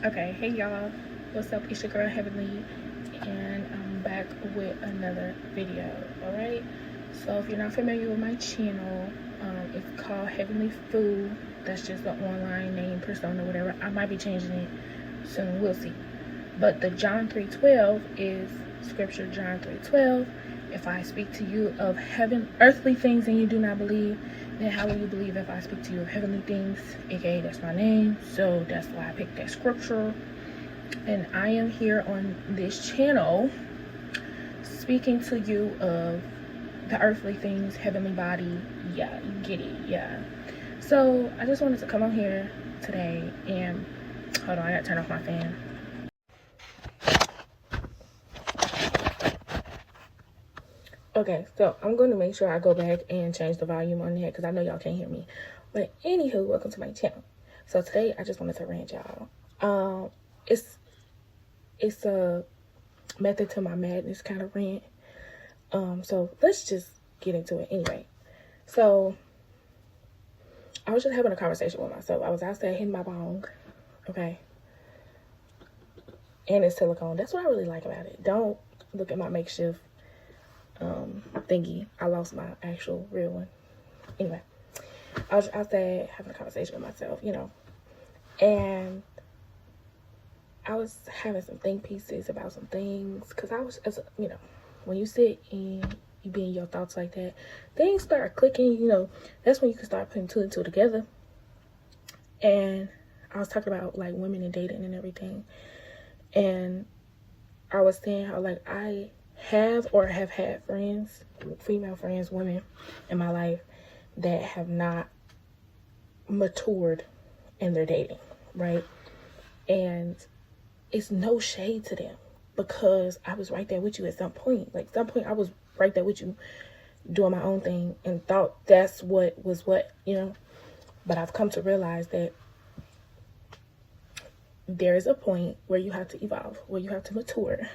Okay, hey y'all, what's up? It's your girl Heavenly, and I'm back with another video. Alright, so if you're not familiar with my channel, it's called Heavenly Food. That's just the online name, persona, whatever. I might be changing it soon, we'll see. But the John 3:12 is scripture. John 3:12. If I speak to you of earthly things and you do not believe, then how will you believe if I speak to you of heavenly things? AKA, that's my name. So that's why I picked that scripture. And I am here on this channel speaking to you of the earthly things, heavenly body. Yeah, you get it. Yeah. So I just wanted to come on here today and hold on, I gotta turn off my fan. Okay, so I'm going to make sure I go back and change the volume on that because I know y'all can't hear me. But anywho, welcome to my channel. So today I just wanted to rant y'all. It's a method to my madness kind of rant. So let's just get into it anyway. So I was just having a conversation with myself. I was outside hitting my bong, okay? And it's silicone. That's what I really like about it. Don't look at my makeshift thingy. I lost my actual real one. Anyway, I was outside having a conversation with myself, and I was having some think pieces about some things because I was, when you sit and you be in your thoughts like that, things start clicking. That's when you can start putting two and two together. And I was talking about like women and dating and everything, and I was saying how like I have had friends, female friends, women in my life that have not matured in their dating, right? And it's no shade to them because I was right there with you at some point. Like some point I was right there with you doing my own thing and thought that's what was what. But I've come to realize that there is a point where you have to evolve, where you have to mature,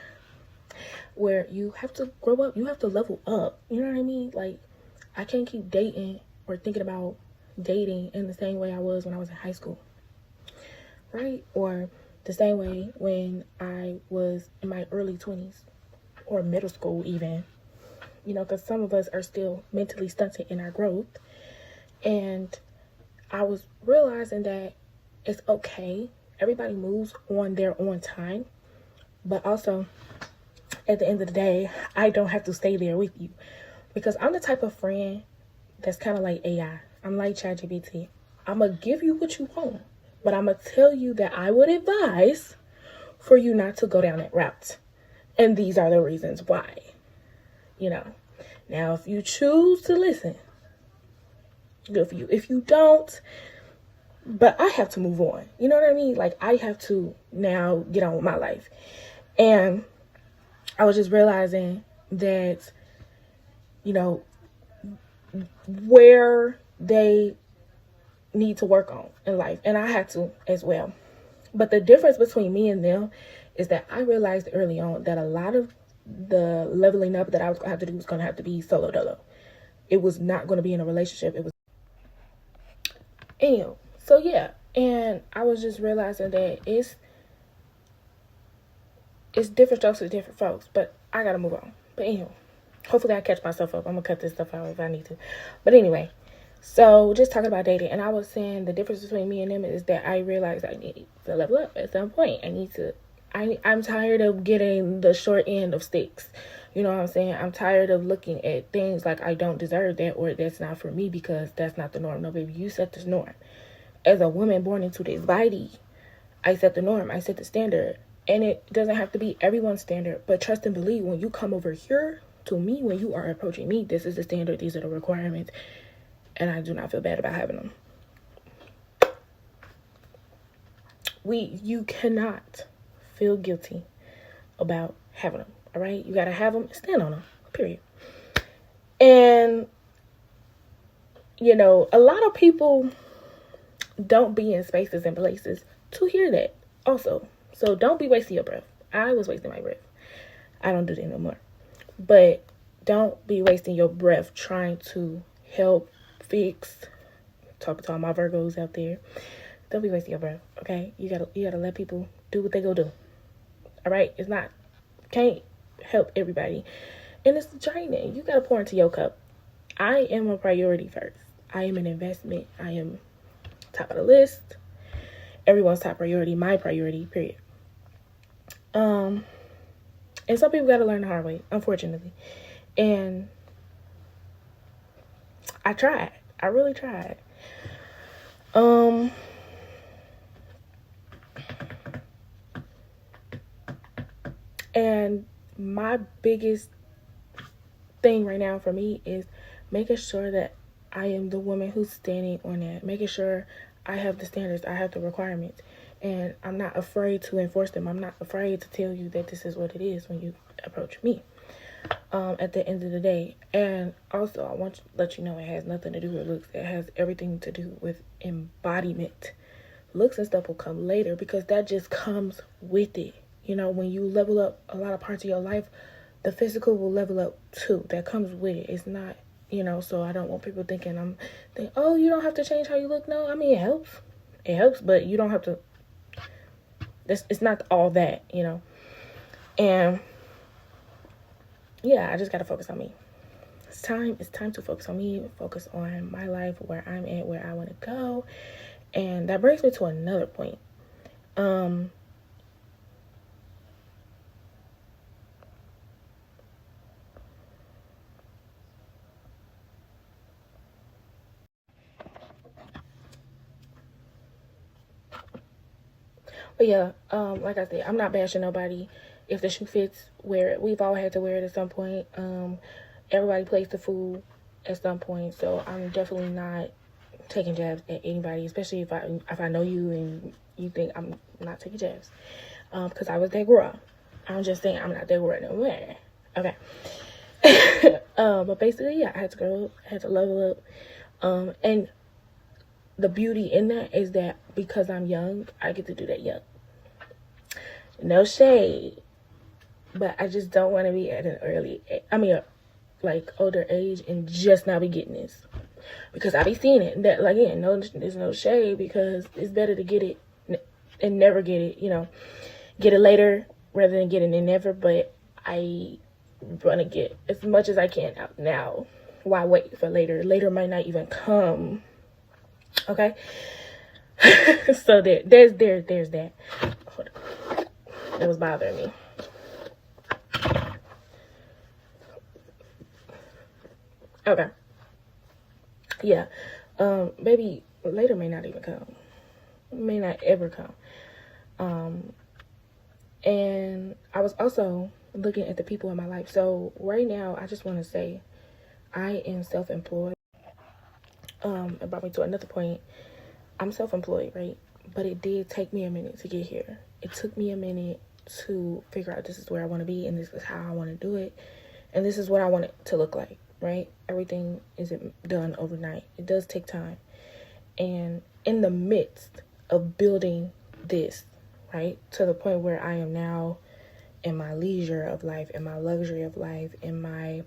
where you have to grow up, you have to level up. You know what I mean? Like, I can't keep dating or thinking about dating in the same way I was when I was in high school, right? Or the same way when I was in my early 20s or middle school even, because some of us are still mentally stunted in our growth. And I was realizing that it's okay. Everybody moves on their own time, but also at the end of the day, I don't have to stay there with you because I'm the type of friend that's kind of like AI. I'm like ChatGPT. I'm going to give you what you want, but I'm going to tell you that I would advise for you not to go down that route. And these are the reasons why, Now, if you choose to listen, good for you. If you don't, but I have to move on. You know what I mean? Like, I have to now get on with my life. And I was just realizing that, where they need to work on in life. And I had to as well. But the difference between me and them is that I realized early on that a lot of the leveling up that I was going to have to do was going to have to be solo dolo. It was not going to be in a relationship. It was. Anyway, so yeah. And I was just realizing that it's different strokes for different folks, but I gotta move on. But anyway, hopefully I catch myself up. I'm gonna cut this stuff out if I need to. But anyway, so just talking about dating, and I was saying the difference between me and them is that I realized I need to level up at some point. I'm tired of getting the short end of sticks. You know what I'm saying? I'm tired of looking at things like I don't deserve that or that's not for me because that's not the norm. No, baby, you set the norm. As a woman born into this body, I set the norm. I set the standard. And it doesn't have to be everyone's standard. But trust and believe, when you come over here to me, when you are approaching me, this is the standard. These are the requirements. And I do not feel bad about having them. You cannot feel guilty about having them. All right? You got to have them and stand on them. Period. And, a lot of people don't be in spaces and places to hear that also. So don't be wasting your breath. I was wasting my breath. I don't do that no more. But don't be wasting your breath trying to help, fix, talking to all my Virgos out there. Don't be wasting your breath, okay? You gotta let people do what they go do. All right? It's not, can't help everybody. And it's draining. You got to pour into your cup. I am a priority first. I am an investment. I am top of the list. Everyone's top priority, my priority, period. And some people got to learn the hard way, unfortunately. And I tried. I really tried. And my biggest thing right now for me is making sure that I am the woman who's standing on that, making sure I have the standards, I have the requirements, and I'm not afraid to enforce them. I'm not afraid to tell you that this is what it is when you approach me at the end of the day. And also, I want to let you know it has nothing to do with looks. It has everything to do with embodiment. Looks and stuff will come later because that just comes with it. You know, when you level up a lot of parts of your life, the physical will level up too. That comes with it. It's not, you know, so I don't want people thinking oh, you don't have to change how you look. No, I mean, it helps. It helps, but you don't have to. It's not all that, you know. And yeah, I just got to focus on me. It's time to focus on me, focus on my life, where I'm at, where I want to go. And that brings me to another point. But yeah, like I said, I'm not bashing nobody. If the shoe fits, wear it. We've all had to wear it at some point. Everybody plays the fool at some point. So I'm definitely not taking jabs at anybody, especially if I know you and you think I'm not taking jabs. Because I was that girl. I'm just saying I'm not that girl no more. Okay. But basically, yeah, I had to grow up, I had to level up. And the beauty in that is that because I'm young, I get to do that young. No shade. But I just don't want to be at an older age and just now be getting this. Because I be seeing it. That, like, again, there's no shade because it's better to get it and never get it, you know. Get it later rather than get it and never. But I want to get as much as I can out now. Why wait for later? Later might not even come. Okay? So there's that. Hold on. That was bothering me. Okay. Yeah. Maybe later may not even come. May not ever come. And I was also looking at the people in my life. So right now, I just want to say I am self-employed. It brought me to another point. I'm self-employed, right? But it did take me a minute to get here. It took me a minute to figure out this is where I want to be and this is how I want to do it. And this is what I want it to look like, right? Everything isn't done overnight. It does take time. And in the midst of building this, right, to the point where I am now in my leisure of life, in my luxury of life, in my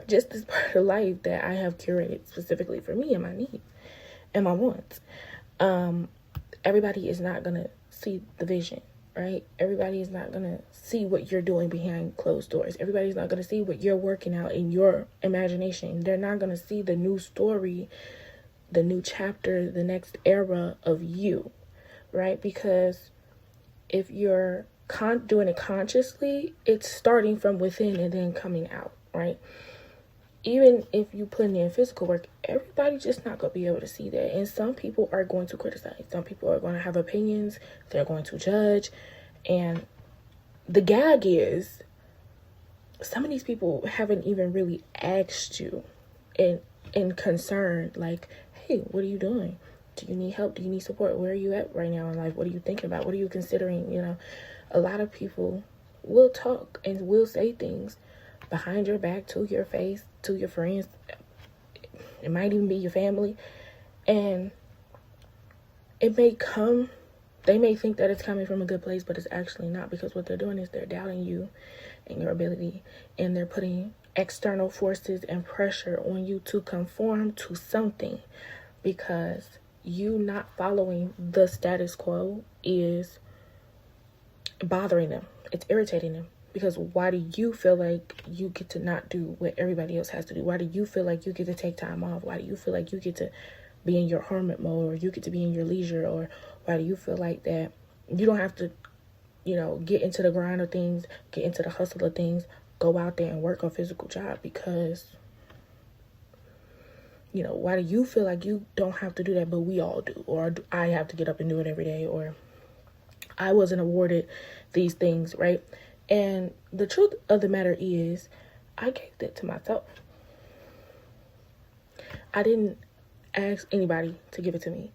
just this part of life that I have curated specifically for me and my needs and my wants. Everybody is not going to see the vision, right? Everybody is not going to see what you're doing behind closed doors. Everybody's not going to see what you're working out in your imagination. They're not going to see the new story, the new chapter, the next era of you, right? Because if you're doing it consciously, it's starting from within and then coming out, right? Even if you put in physical work, everybody's just not going to be able to see that. And some people are going to criticize. Some people are going to have opinions. They're going to judge. And the gag is, some of these people haven't even really asked you in concern, like, hey, what are you doing? Do you need help? Do you need support? Where are you at right now in life? What are you thinking about? What are you considering? You know, a lot of people will talk and will say things behind your back, to your face, to your friends. It might even be your family. And it may come, they may think that it's coming from a good place, but it's actually not, because what they're doing is they're doubting you and your ability, and they're putting external forces and pressure on you to conform to something because you not following the status quo is bothering them. It's irritating them. Because why do you feel like you get to not do what everybody else has to do? Why do you feel like you get to take time off? Why do you feel like you get to be in your hermit mode, or you get to be in your leisure? Or why do you feel like that you don't have to, get into the grind of things, get into the hustle of things, go out there and work a physical job? Because, why do you feel like you don't have to do that, but we all do? Or I have to get up and do it every day, or I wasn't awarded these things, right? And the truth of the matter is, I gave that to myself. I didn't ask anybody to give it to me.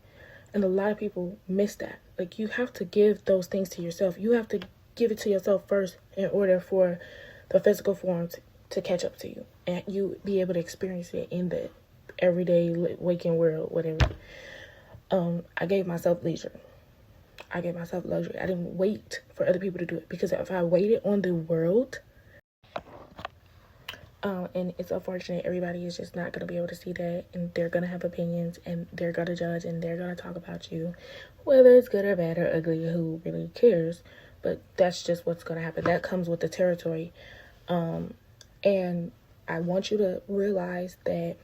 And a lot of people miss that. Like, you have to give those things to yourself. You have to give it to yourself first in order for the physical form to catch up to you. And you be able to experience it in the everyday waking world, whatever. I gave myself leisure. I gave myself luxury. I didn't wait for other people to do it, because if I waited on the world, and it's unfortunate, everybody is just not going to be able to see that, and they're going to have opinions, and they're going to judge, and they're going to talk about you, whether it's good or bad or ugly, who really cares? But that's just what's going to happen. That comes with the territory. And I want you to realize that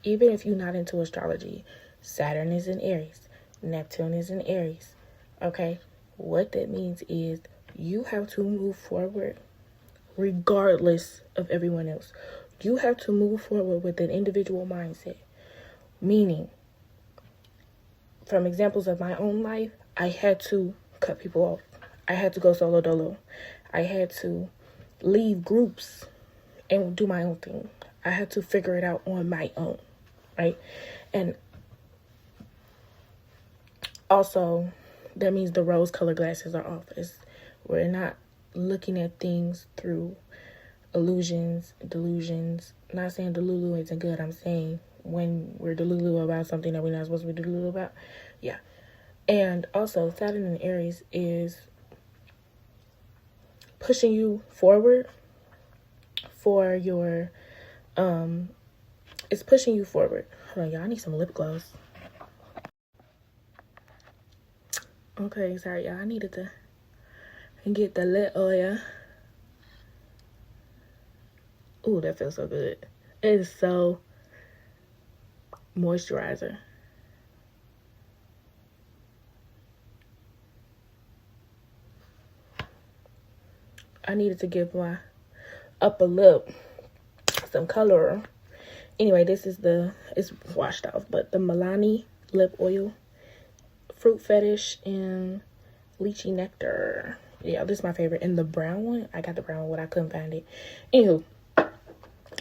even if you're not into astrology, Saturn is in Aries, Neptune is in Aries. Okay, what that means is you have to move forward regardless of everyone else. You have to move forward with an individual mindset. Meaning, from examples of my own life, I had to cut people off. I had to go solo dolo. I had to leave groups and do my own thing. I had to figure it out on my own, right? And also, that means the rose-colored glasses are off. We're not looking at things through illusions, delusions. I'm not saying delulu isn't good. I'm saying when we're delulu about something that we're not supposed to be delulu about. Yeah. And also, Saturn in Aries is pushing you forward for your, it's pushing you forward. Hold on, y'all. I need some lip gloss. Okay, sorry, y'all. I needed to get the lip oil. Ooh, that feels so good. It is so moisturizer. I needed to give my upper lip some color. Anyway, this is it's washed off, but the Milani lip oil. Fruit Fetish and Lychee Nectar. Yeah, this is my favorite. And the brown one, I got the brown one, I couldn't find it. Anywho,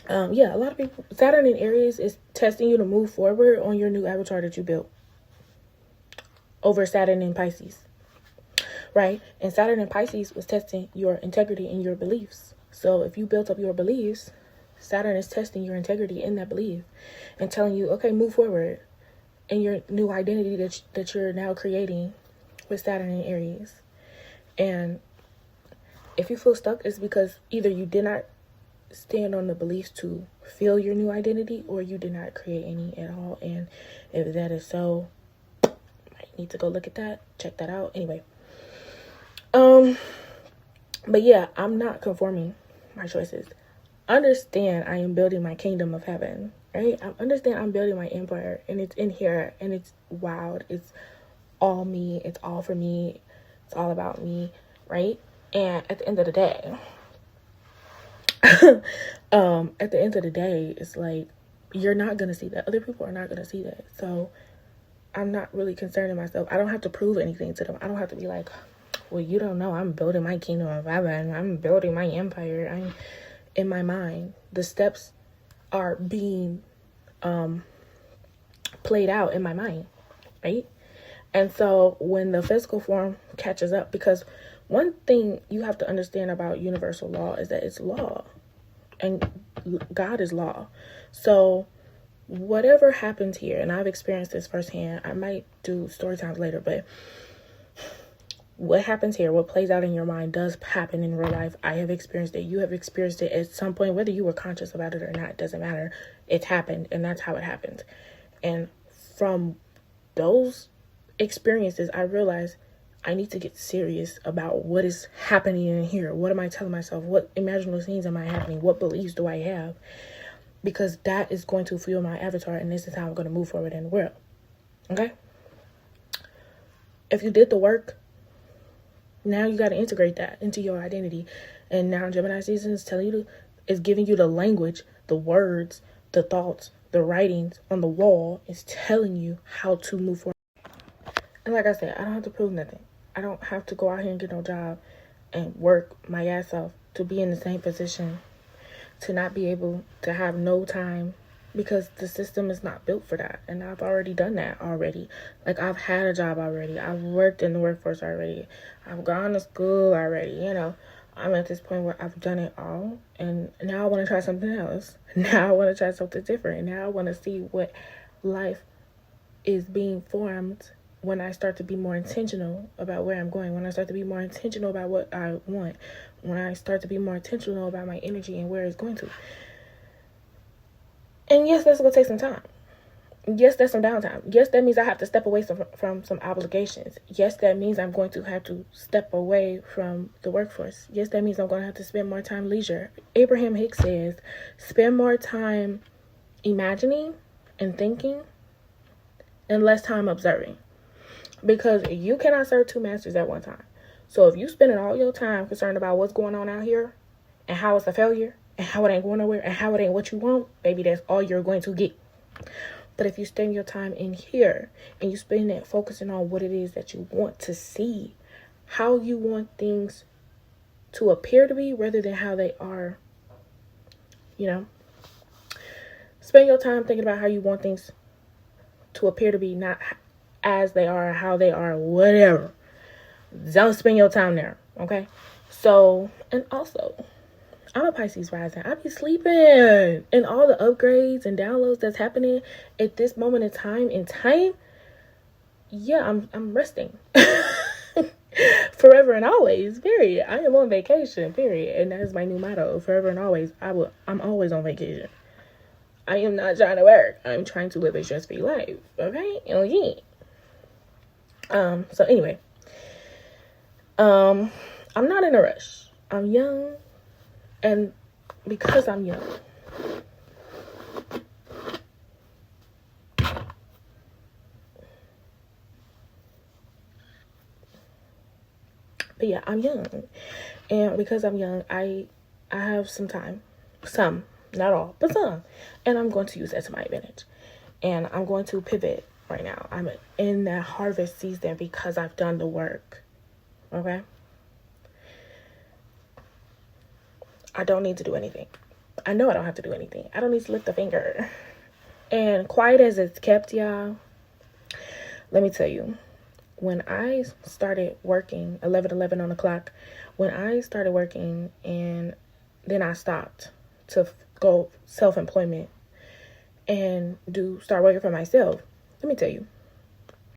yeah, a lot of people, Saturn in Aries is testing you to move forward on your new avatar that you built over Saturn in Pisces, right? And Saturn in Pisces was testing your integrity and your beliefs. So if you built up your beliefs, Saturn is testing your integrity in that belief and telling you, okay, move forward in your new identity that you're now creating with Saturn in Aries. And if you feel stuck, it's because either you did not stand on the beliefs to feel your new identity, or you did not create any at all. And if that is so, I need to go look at that, check that out. Anyway, but yeah, I'm not conforming my choices. Understand, I am building my kingdom of heaven, right? I understand I'm building my empire, and it's in here, and it's wild. It's all me. It's all for me. It's all about me, right? And at the end of the day, it's like, you're not going to see that. Other people are not going to see that. So I'm not really concerning myself. I don't have to prove anything to them. I don't have to be like, well, you don't know. I'm building my kingdom of heaven. I'm building my empire. I'm in my mind. The steps are being played out in my mind, right? And so when the physical form catches up, because one thing you have to understand about universal law is that it's law, and God is law. So whatever happens here, and I've experienced this firsthand, I might do story times later, but what happens here, what plays out in your mind, does happen in real life. I have experienced it. You have experienced it at some point, whether you were conscious about it or not, it doesn't matter. It's happened, and that's how it happened. And from those experiences, I realized I need to get serious about what is happening in here. What am I telling myself? What imaginary scenes am I having? What beliefs do I have? Because that is going to fuel my avatar, and this is how I'm going to move forward in the world. Okay? If you did the work, now you got to integrate that into your identity. And now Gemini season is giving you the language, the words, the thoughts, the writings on the wall is telling you how to move forward. And like I said, I don't have to prove nothing. I don't have to go out here and get no job and work my ass off to be in the same position, to not be able to have no time, because the system is not built for that. And I've already done that already. Like, I've had a job already. I've worked in the workforce already. I've gone to school already. You know, I'm at this point where I've done it all. And now I want to try something else. Now I want to try something different. Now I want to see what life is being formed when I start to be more intentional about where I'm going, when I start to be more intentional about what I want, when I start to be more intentional about my energy and where it's going to. And yes, that's going to take some time. Yes, that's some downtime. Yes, that means I have to step away from some obligations. Yes, that means I'm going to have to step away from the workforce. Yes, that means I'm going to have to spend more time leisure. Abraham Hicks says, spend more time imagining and thinking and less time observing. Because you cannot serve two masters at one time. So if you spending all your time concerned about what's going on out here and how it's a failure and how it ain't going nowhere and how it ain't what you want, baby, that's all you're going to get. But if you spend your time in here and you spend it focusing on what it is that you want to see, how you want things to appear to be rather than how they are, you know, spend your time thinking about how you want things to appear to be, not as they are, how they are, whatever. Don't spend your time there, okay? So, and also, I'm a Pisces rising. I be sleeping, and all the upgrades and downloads that's happening at this moment in time, yeah, I'm resting. Forever and always, period. I am on vacation, period. And that is my new motto. Forever and always, I'm always on vacation. I am not trying to work. I'm trying to live a stress-free life, okay? Oh, yeah. So anyway, I'm not in a rush. I'm young, and because I'm young, but yeah, I'm young, and because I'm young, I have some time, not all, but some, and I'm going to use that to my advantage, and I'm going to pivot. Right now, I'm in that harvest season because I've done the work. Okay? I don't need to do anything. I know I don't have to do anything. I don't need to lift a finger. And quiet as it's kept, y'all, let me tell you, when I started working, 11:11 on the clock, when I started working and then I stopped to go self-employment and start working for myself, let me tell you,